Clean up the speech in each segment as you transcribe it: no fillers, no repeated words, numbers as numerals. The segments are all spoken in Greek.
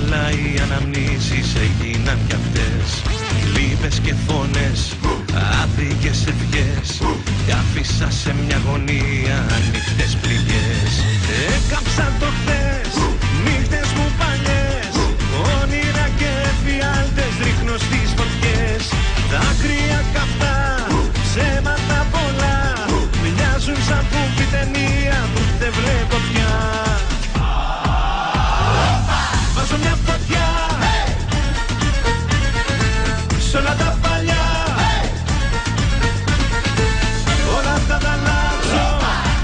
αλλά οι αναμνήσεις έγιναν κι αυτές. Λύπες και φωνές, άδικες ευχές, κι άφησα σε μια γωνία ανοιχτές πληγές. Έκαψα το χθες, νύχτες μου παλιές, όνειρα και εφιάλτες ρίχνω στις φωτιές. Δάκρυα καυτά, ψέματα πολλά, μοιάζουν σαν πούφη ταινία που δεν βλέπω πια. Βάζω μια φωτιά σ' όλα τα παλιά, όλα αυτά θα αλλάξω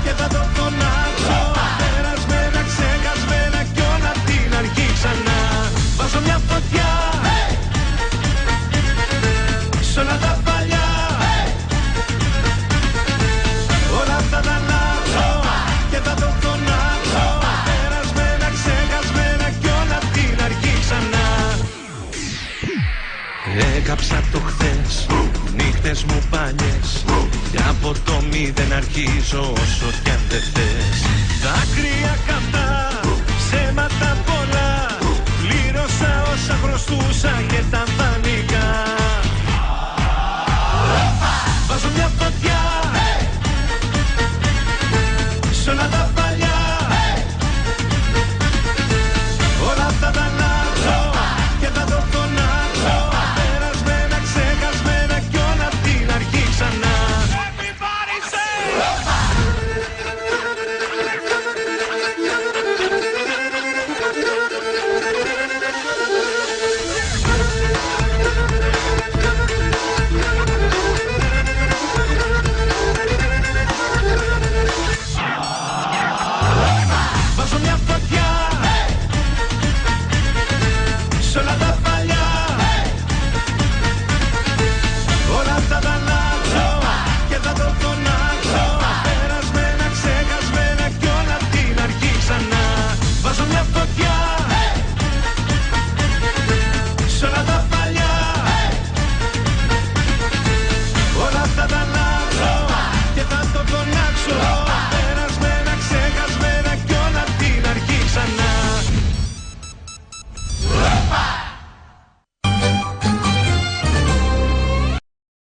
και θα το φωνάξω. Περασμένα, ξεχασμένα κι όλα απ' την αρχή ξανά. Βάζω μια φωτιά σ' όλα τα παλιά, όλα αυτά θα αλλάξω και θα το φωνάξω. Περασμένα, ξεχασμένα κι όλα απ' την αρχή ξανά. Έκαψα το χθες, νύχτες μου παλιές, κι από το μηδέν αρχίζω όσο κι αν δεν θες. Δάκρυα καυτά, ψέματα